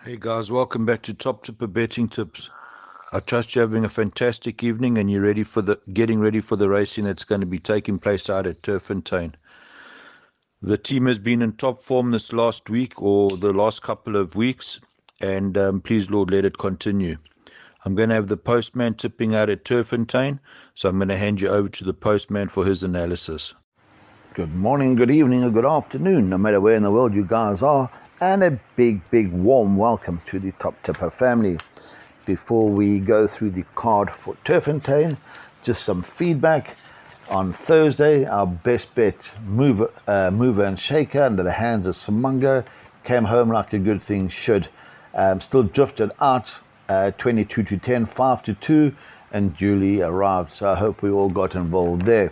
Hey guys, welcome back to Top Tipper Betting Tips. I trust you're having a fantastic evening and you're ready for the getting ready for the racing that's going to be taking place out at Turffontein. The team has been in top form this last week or the last couple of weeks, and please Lord, let it continue. I'm going to have the postman tipping out at Turffontein, so I'm going to hand you over to the postman for his analysis. Good morning, good evening, or good afternoon, no matter where in the world you guys are, and a big warm welcome to the Top Tipper family. Before we go through the card for Turffontein, just some feedback. On Thursday, our best bet, mover and shaker under the hands of Simongo, came home like a good thing should. Still drifted out 22 to 10, 5 to 2, and duly arrived. So I hope we all got involved there.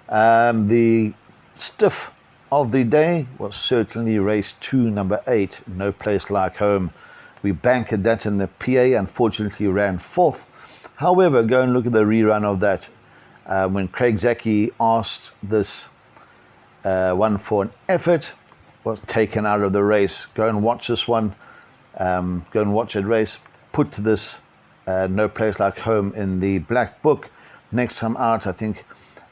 The stiff of the day was certainly race 2, number 8, No Place Like Home. We banked that in the PA, unfortunately ran 4th. However, go and look at the rerun of that. When Craig Zaki asked this one for an effort, was taken out of the race. Go and watch this one. Go and watch that race. Put this No Place Like Home in the black book. Next time out, I think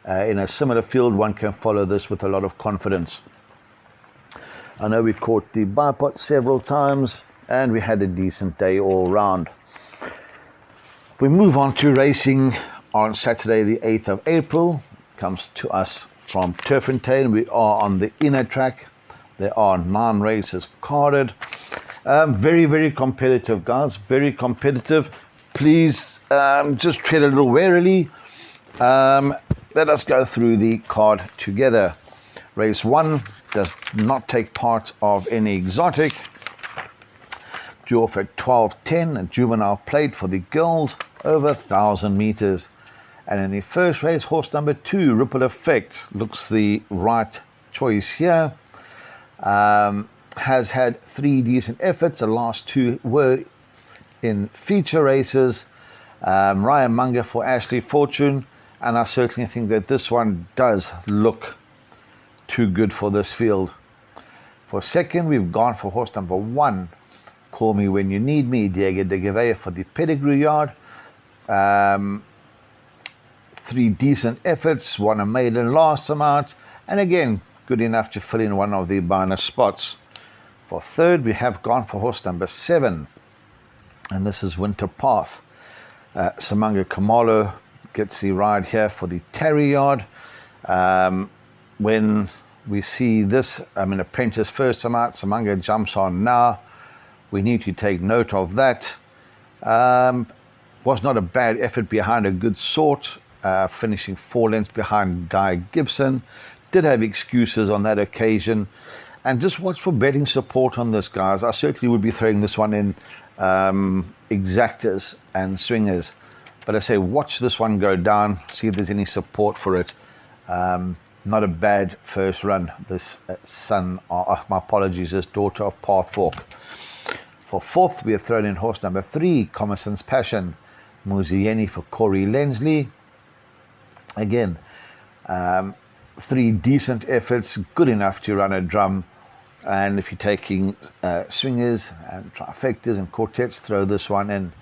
in a similar field, one can follow this with a lot of confidence. I know we caught the bipod several times and we had a decent day all round. We move on to racing on Saturday the 8th of April. Comes to us from Turffontein. We are on the inner track. There are 9 races carded. Very competitive, guys. Very competitive. Please just tread a little warily. Let us go through the card together. Race 1 does not take part of any exotic. Due off at 12:10, a juvenile plate for the girls over 1,000 meters. And in the first race, horse number 2, Ripple Effect, looks the right choice here. Has had 3 decent efforts. The last 2 were in feature races. Ryan Munger for Ashley Fortune. And I certainly think that this one does look too good for this field. For second, we've gone for horse number 1, Call Me When You Need Me, Diego de Gavea for the pedigree yard. 3 decent efforts, won a maiden last time out, and again, good enough to fill in one of the bonus spots. For third, we have gone for horse number 7, and this is Winter Path. Samanga Kamalo gets the ride here for the Terry yard. When we see this, apprentice first time out, Samanga jumps on now. We need to take note of that. Was not a bad effort behind a good sort, finishing 4 lengths behind Guy Gibson. Did have excuses on that occasion. And just watch for betting support on this, guys. I certainly would be throwing this one in exactors and swingers. But I say, watch this one go down, see if there's any support for it. Not a bad first run. This my apologies, this daughter of Path Fork. For fourth, we have thrown in horse number 3, Commerson's Passion, Muzieni for Corey Lensley. Again, 3 decent efforts, good enough to run a drum. And if you're taking swingers and trifectas and quartets, throw this one in.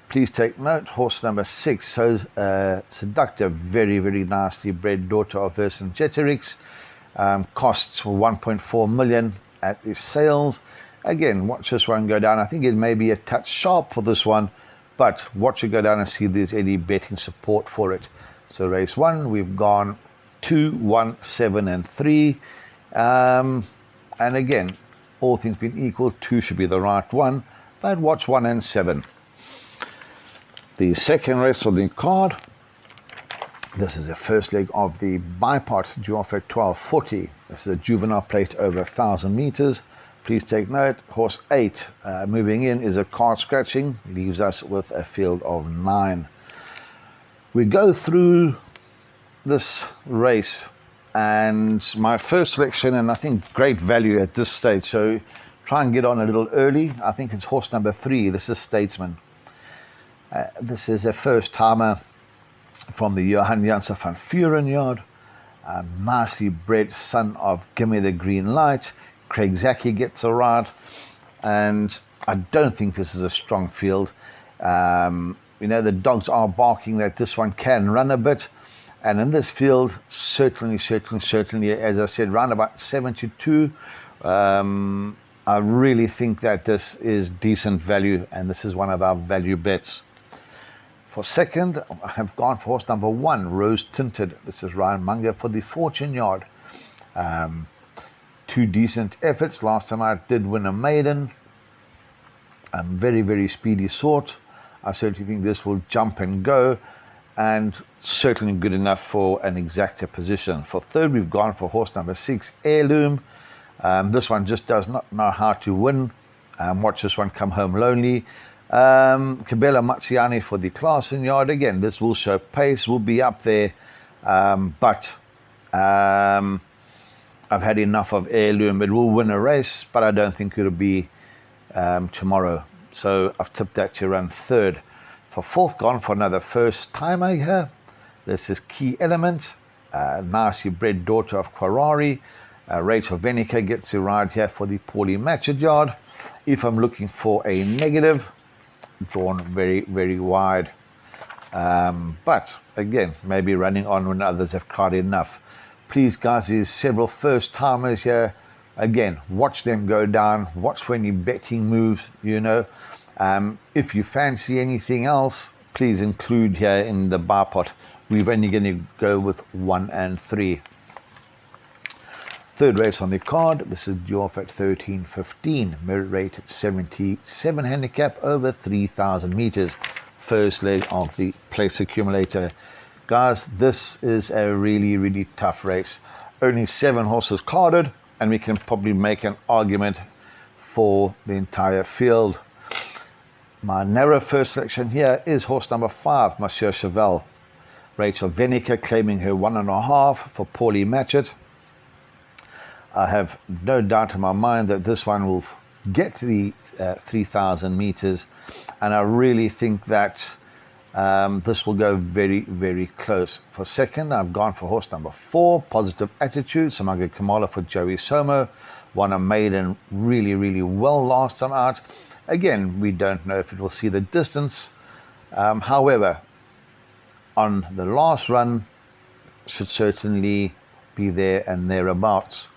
Please take note, horse number 6, Seductive, very nicely bred daughter of Vercingetorix. Costs 1.4 million at the sales. Again, watch this one go down. I think it may be a touch sharp for this one, but watch it go down and see if there's any betting support for it. So race 1, we've gone 2, 1, 7, and 3. And again, all things being equal, 2 should be the right one, but watch 1 and 7. The second race of the card, this is the first leg of the bipod, due off at 12:40. This is a juvenile plate over 1,000 meters. Please take note, horse 8 moving in is a card scratching, leaves us with a field of 9. We go through this race, and my first selection, and I think great value at this stage, so try and get on a little early. I think it's horse number 3. This is Statesman. This is a first timer from the Johan Janssen van Vuren yard. Nicely bred son of Gimme the Green Light. Craig Zaki gets a ride, and I don't think this is a strong field. The dogs are barking that this one can run a bit, and in this field, certainly, as I said, round about 7-2. I really think that this is decent value, and this is one of our value bets. For second, I have gone for horse number 1, Rose Tinted. This is Ryan Munger for the Fortune Yard. 2 decent efforts. Last time I did win a maiden. Very, very speedy sort. I certainly think this will jump and go, and certainly good enough for an exacta position. For third, we've gone for horse number 6, Heirloom. This one just does not know how to win. Watch this one come home lonely. Cabela Mazziani for the Clarkson Yard. Again, this will show pace, will be up there, but I've had enough of Heirloom. It will win a race, but I don't think it'll be tomorrow. So I've tipped that to run third. For fourth, gone for another first timer here. This is Key Element, nicely bred daughter of Quarari. Rachel Venica gets the ride here for the Paulie Matchett Yard. If I'm looking for a negative, drawn very, very wide. But again, maybe running on when others have cried enough. Please, guys, there's several first timers here. Again, watch them go down. Watch for any betting moves, If you fancy anything else, please include here in the bar pot. We're only going to go with 1 and 3. Third race on the card, this is due off at 13.15, merit rate at 77 handicap over 3,000 meters. First leg of the place accumulator. Guys, this is a really, really tough race. Only 7 horses carded, and we can probably make an argument for the entire field. My narrow first selection here is horse number 5, Monsieur Cheval. Rachel Venica claiming her 1.5 for Paulie Matchett. I have no doubt in my mind that this one will get to the 3,000 meters, and I really think that this will go very, very close. For second, I've gone for horse number 4, Positive Attitude, Samaga Kamala for Joey Somo. Won a maiden really, really well last time out. Again, we don't know if it will see the distance. However, on the last run, should certainly be there and thereabouts.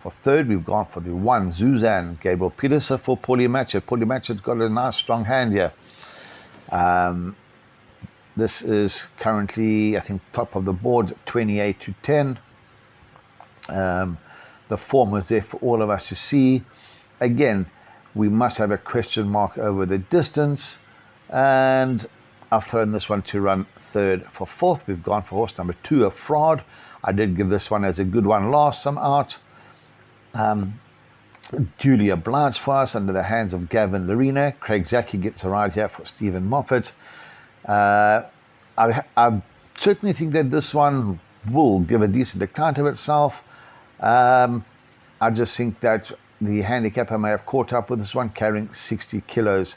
For third, we've gone for the 1, Zuzan, Gabriel Peterson for Paulie Matchett. Paulie Matchett's got a nice strong hand here. This is currently, I think, top of the board, 28-10. The form was there for all of us to see. Again, we must have a question mark over the distance, and I've thrown this one to run third. For fourth, we've gone for horse number 2, A Fraud. I did give this one as a good one last time out. Duly obliged for us under the hands of Gavin Lorena. Craig Zaki gets a ride here for Stephen Moffat. I certainly think that this one will give a decent account of itself. I just think that the handicapper may have caught up with this one, carrying 60 kilos.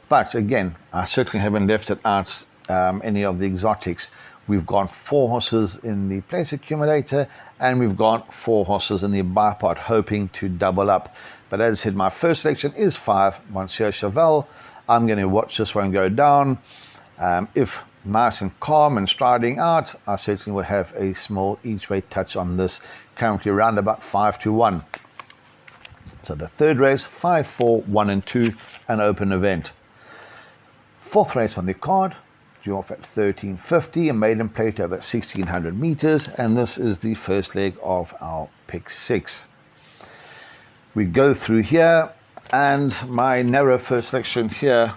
But again, I certainly haven't left it out any of the exotics. We've gone 4 horses in the place accumulator, and we've got 4 horses in the buy pot, hoping to double up. But as I said, my first selection is 5, Monsieur Cheval. I'm going to watch this one go down. If nice and calm and striding out, I certainly will have a small each way touch on this, currently around about 5-1. So the third race, 5, 4, 1 and 2, an open event. Fourth race on the card, due off at 13.50, a maiden plate over 1,600 meters, and this is the first leg of our pick 6. We go through here, and my narrow first selection here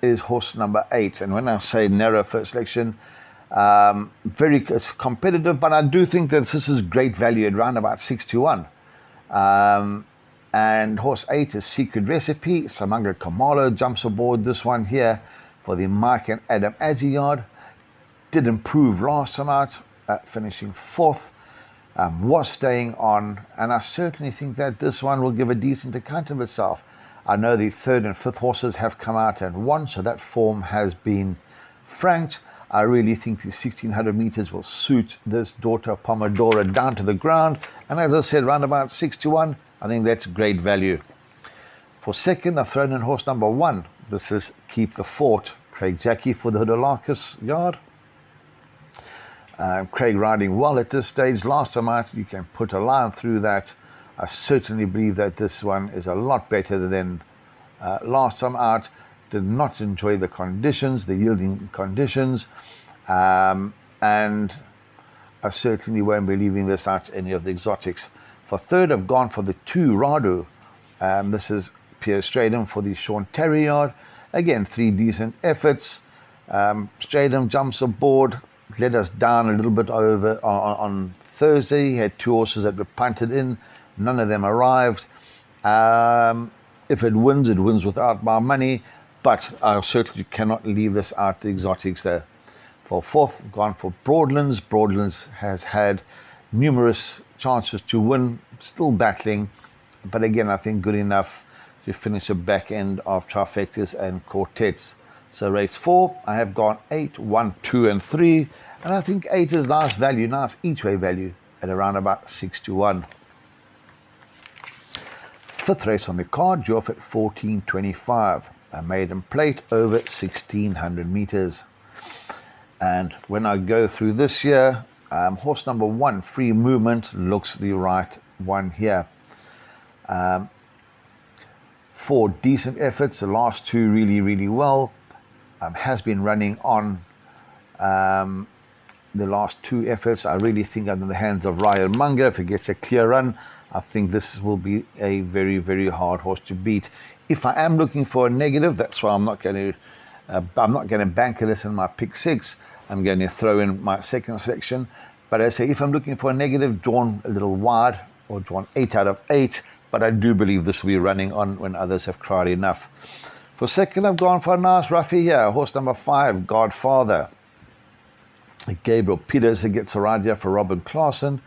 is horse number 8. And when I say narrow first selection, very competitive, but I do think that this is great value at around about 6-1. And horse 8 is Secret Recipe. Samanga Kamalo jumps aboard this one here for the Mike and Adam Azzi Yard. Did improve last time out, finishing 4th. Was staying on, and I certainly think that this one will give a decent account of itself. I know the 3rd and 5th horses have come out and won, so that form has been franked. I really think the 1,600 meters will suit this daughter of Pomodoro down to the ground. And as I said, round about 6-1, I think that's great value. For second, I've thrown in horse number 1. This is Keep the Fort, Craig Jackie for the Hodolarcus yard. Craig riding well at this stage. Last time out, you can put a line through that. I certainly believe that this one is a lot better than last time out. Did not enjoy the conditions, the yielding conditions, and I certainly won't be leaving this out any of the exotics. For third, I've gone for the 2 Radu. This is Pierre Stradham for the Sean Terry yard. Again, 3 decent efforts. Stradham jumps aboard, let us down a little bit over on Thursday. He had 2 horses that were punted in. None of them arrived. If it wins without my money. But I certainly cannot leave this out, the exotics there. For fourth, gone for Broadlands. Broadlands has had numerous chances to win, still battling. But again, I think good enough to finish the back end of trifectas and quartets. So race 4, I have gone 8, 1, 2, and 3. And I think 8 is nice value, nice each way value at around about 6 to 1. Fifth race on the card, due off at 14.25. A maiden plate over 1600 meters. And when I go through this here, horse number 1, Free Movement, looks the right one here. 4 decent efforts, the last 2 really well. Has been running on the last 2 efforts. I really think under the hands of Ryan Munger, if he gets a clear run, I think this will be a very hard horse to beat. If I am looking for a negative, that's why I'm not going to banker this in my pick 6. I'm going to throw in my second selection. But I say if I'm looking for a negative, drawn a little wide, or drawn 8 out of 8. But I do believe this will be running on when others have cried enough. For second, I've gone for a nice roughie here. Horse number 5, Godfather. Gabriel Peters, who gets a ride here for Robin Claassen.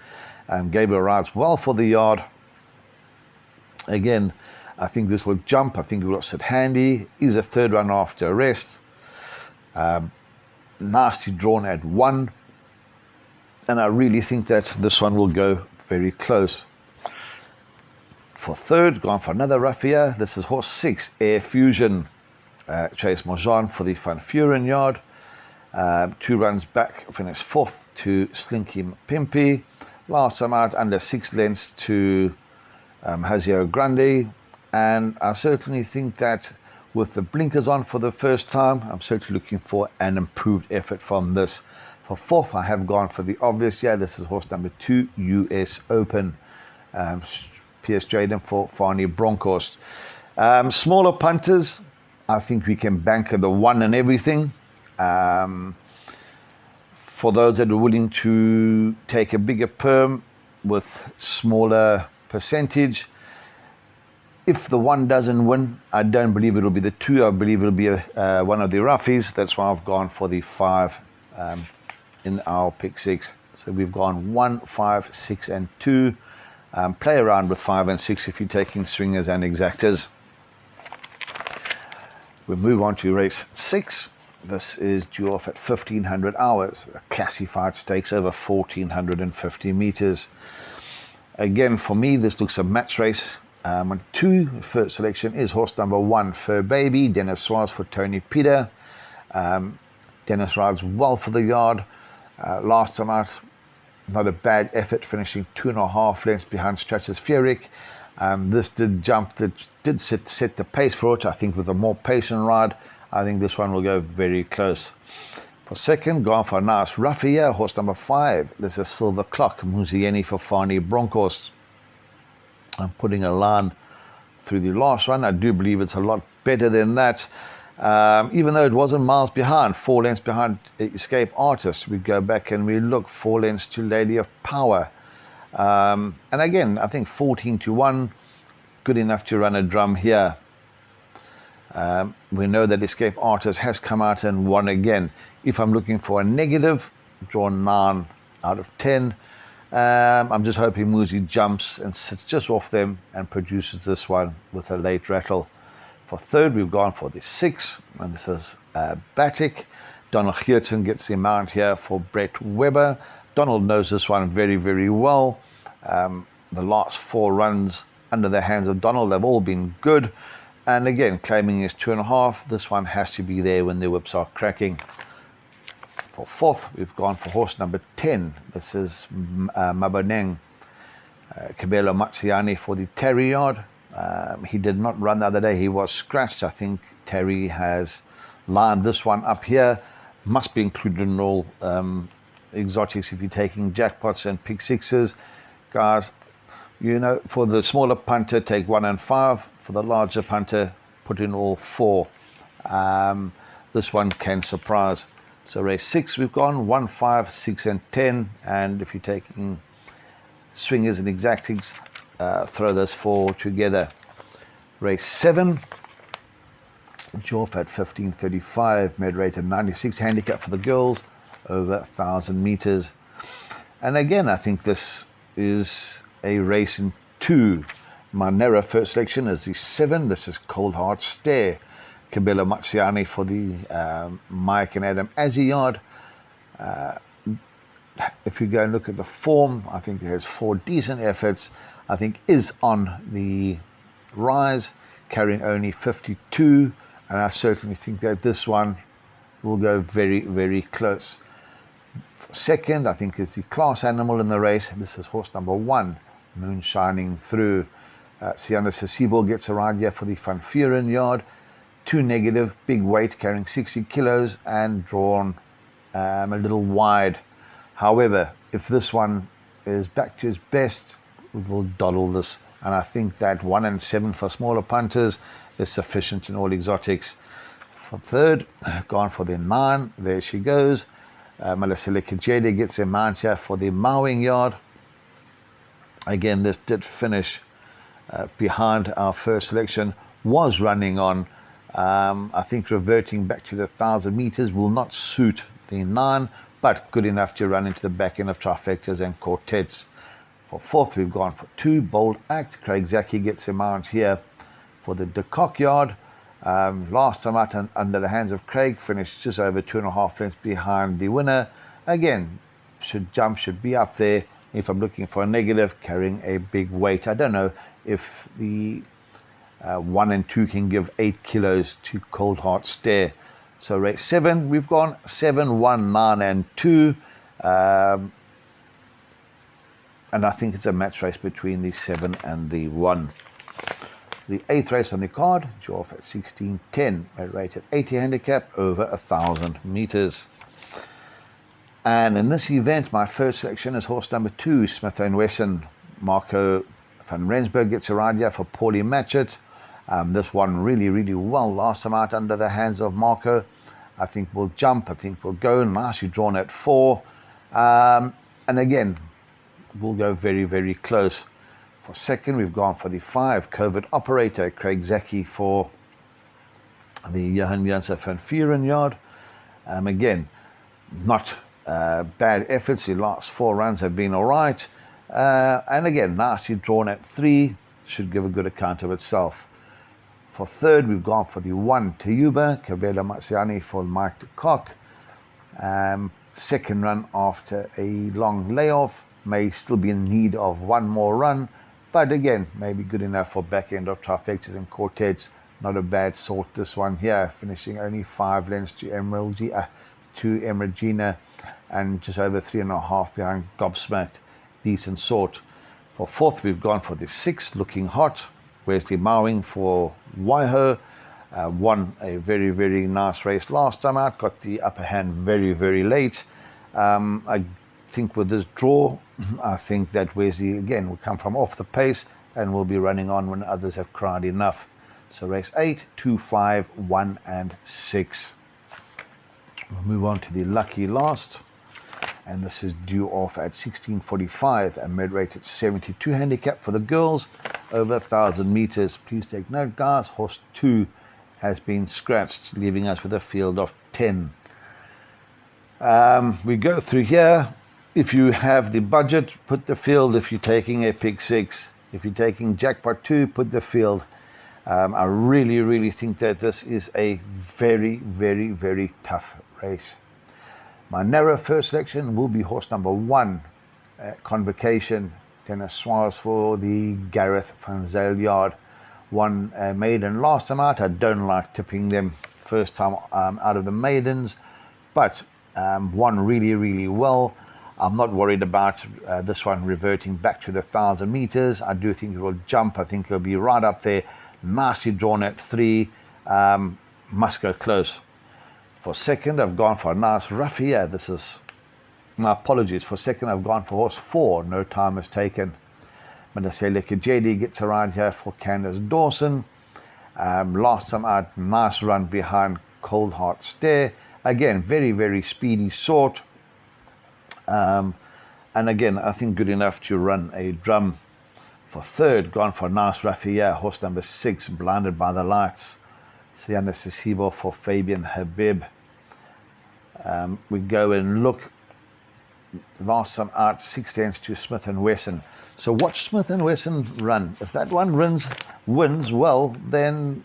Gabriel rides well for the yard. Again, I think this will jump. I think it will sit handy. Is a third run after a rest. Nasty drawn at 1. And I really think that this one will go very close. For third, gone for another roughie. This is horse 6, Air Fusion. Chase Mojan for the Van Furen yard. 2 runs back, finished 4th to Slinky Pimpy. Last time out under 6 lengths to Hazio Grande. And I certainly think that with the blinkers on for the first time, I'm certainly looking for an improved effort from this. For 4th, I have gone for the obvious. Yeah, this is horse number 2, US Open. Pierre Stradham for Farney Bronkhorst. Smaller punters, I think we can banker the 1 and everything. For those that are willing to take a bigger perm with smaller percentage, if the 1 doesn't win, I don't believe it'll be the 2. I believe it'll be one of the roughies. That's why I've gone for the 5 in our pick 6. So we've gone 1, 5, 6, and 2. Play around with 5 and 6 if you're taking swingers and exactors. We move on to race 6. This is due off at 1500 hours. A classified stakes over 1450 meters. Again, for me, this looks a match race. 2, first selection is horse number 1, Fur Baby. Dennis Suarez for Tony Peter. Dennis rides well for the yard. Last time out, not a bad effort, finishing 2.5 lengths behind Stratospheric. This did jump, that did set the pace for it. I think with a more patient ride, I think this one will go very close. For second, gone for a nice roughie here, horse number 5. This is Silver Clock, Muzieni for Farney Bronkhorst. I'm putting a line through the last run. I do believe it's a lot better than that. Even though it wasn't miles behind, 4 lengths behind Escape Artist. We go back and we look 4 lengths to Lady of Power. And again, I think 14 to 1, good enough to run a drum here. We know that Escape Artist has come out and won again. If I'm looking for a negative, draw 9 out of 10. I'm just hoping Muzi jumps and sits just off them and produces this one with a late rattle. For third, we've gone for the 6, and this is Batik. Donald Geertsen gets the amount here for Brett Weber. Donald knows this one very well. The last 4 runs under the hands of Donald. They've all been good. And again, claiming his 2.5. This one has to be there when the whips are cracking. For fourth, we've gone for horse number 10. This is Maboneng. Kabelo Matsiani for the Terry yard. He did not run the other day. He was scratched. I think Terry has lined this one up here. Must be included in all exotics if you're taking jackpots and pick sixes. Guys, you know, for the smaller punter, take 1 and 5. For the larger punter, put in all 4. This one can surprise. So race 6, we've gone 1, 5, 6 and 10. And if you're taking swingers and exactings, throw those 4 together. Race 7, Jorf at 15.35, made rate at 96, handicap for the girls, over 1,000 meters. And again, I think this is a race in 2. My narrow first selection is the 7. This is Cold Heart Stare. Kabelo Matsiani for the Mike and Adam Azzy yard. If you go and look at the form, I think it has 4 decent efforts. I think is on the rise, carrying only 52. And I certainly think that this one will go very, very close. For second, I think is the class animal in the race. This is horse number 1, Moon Shining Through. Siana Sasibo gets a ride here for the Van Vuren yard. 2 negative, big weight, carrying 60 kilos and drawn a little wide. However, if this one is back to his best, we will dawdle this. And I think that 1 and 7 for smaller punters is sufficient in all exotics. For third, gone for the 9. There she goes. Malasile Kijede gets a mount here for the Mowing yard. Again, this did finish behind our first selection. Was running on. I think reverting back to the 1,000 meters will not suit the 9, but good enough to run into the back end of trifectas and quartets. For fourth, we've gone for 2, Bold Act. Craig Zaki gets a mount here for the De Kock yard. Last time out under the hands of Craig, finished just over 2.5 lengths behind the winner. Again, should be up there. If I'm looking for a negative, carrying a big weight. I don't know if the 1 and 2 can give 8 kilos to Cold Heart Stare. So race 7, we've gone 7, 1, 9 and 2. And I think it's a match race between the 7 and the 1. The 8th race on the card, Jorf at 16.10, rated 80 handicap, over 1,000 meters. And in this event, my first selection is horse number 2, Smith & Wesson. Marco van Rensburg gets a ride here for Paulie Matchett. This one really, really well last time out under the hands of Marco. I think we'll jump. I think we'll go nicely drawn at 4. And again, we'll go very, very close. For second, we've gone for the 5, COVID Operator, Craig Zaki for the Johan Janssen van Vuren yard. Again, not bad efforts. The last 4 runs have been all right. And again, nicely drawn at 3, should give a good account of itself. For third, we've gone for the 1, Tayuba, Kabelo Matsiani for Mike De Kock. Second run after a long layoff, may still be in need of 1 more run, but again, maybe good enough for back end of trifectas and quartets. Not a bad sort, this one here, finishing only 5 lengths to Emergina and just over 3.5 behind Gobsmacked. Decent sort. For fourth, we've gone for the 6, Looking Hot. Wesley Mowing for Waiho. Won a very, very nice race last time out. Got the upper hand very, very late. I think with this draw, I think that Wesley again will come from off the pace and will be running on when others have cried enough. So race 8, 2, 5, 1 and 6. We'll move on to the lucky last, and this is due off at 16.45 and mid-rated 72 handicap for the girls, over 1,000 meters. Please take note, guys, horse 2 has been scratched, leaving us with a field of 10. We go through here. If you have the budget, put the field. If you're taking a pick 6, if you're taking jackpot 2, put the field. I really, really think that this is a very, very, very tough race. My narrow first selection will be horse number 1, Convocation, Then a Swaz for the Gareth van Zyl yard. One maiden last time out. I don't like tipping them first time out of the maidens, but won really well. I'm not worried about this one reverting back to the 1,000 meters. I do think it will jump. I think it'll be right up there. Nicely drawn at 3. Must go close. For second, I've gone for a nice roughie. Yeah, this is, my apologies. For second, I've gone for horse 4. No time is taken. Manasele JD gets around here for Candace Dawson. Last time out, nice run behind Cold Heart Stare. Again, very speedy sort. And again, I think good enough to run a drum. For third, gone for a nice roughie here. Horse number 6, Blinded by the Lights. Siana Sisibo for Fabian Habib. We go and look. Last time out, 6 lengths to Smith & Wesson. So watch Smith & Wesson run. If that one wins well, then,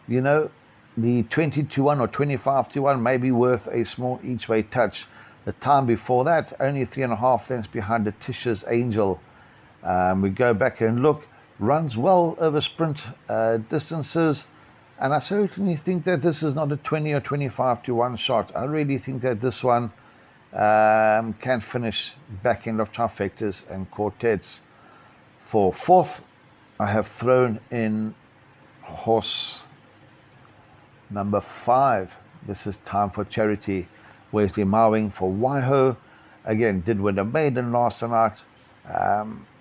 you know, the 20-1 or 25-1 may be worth a small each-way touch. The time before that, only 3.5 lengths behind Letitia's Angel. We go back and look. Runs well over sprint distances. And I certainly think that this is not a 20 or 25-1 shot. I really think that this one can finish back end of trifectas and quartets. For fourth, I have thrown in horse number 5. This is Time for Charity. Wesley Mowing for Waiho. Again, did win a maiden last time out.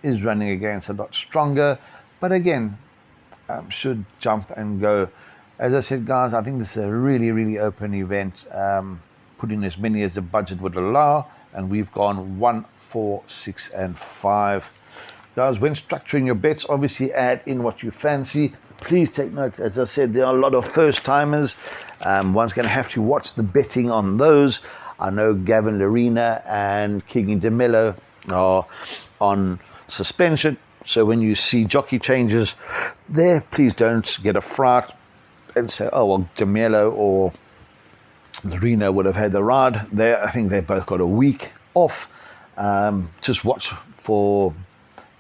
Is running against a lot stronger, but again, should jump and go. As I said, guys, I think this is a really open event. Put in as many as the budget would allow, and we've gone 1, 4, 6, and 5. Guys, when structuring your bets, obviously add in what you fancy. Please take note, as I said, there are a lot of first timers. One's going to have to watch the betting on those. I know Gavin Larena and King DeMello are on suspension, so when you see jockey changes there, please don't get a fright and say, oh well, DeMello or Larena would have had the ride there. I think they both got a week off. Just watch for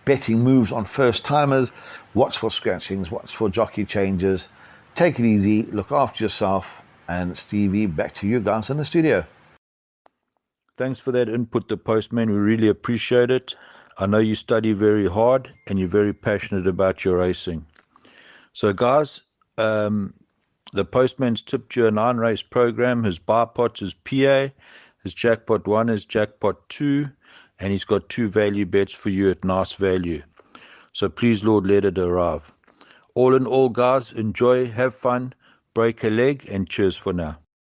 betting moves on first timers, watch for scratchings, watch for jockey changes. Take it easy, look after yourself, and Stevie, back to you guys in the studio. Thanks for that input, the postman. We really appreciate it. I know you study very hard and you're very passionate about your racing. So guys, the postman's tipped you a 9-race program. His buy pot is PA, his jackpot 1 is jackpot 2, and he's got 2 value bets for you at nice value. So please, Lord, let it arrive. All in all, guys, enjoy, have fun, break a leg, and cheers for now.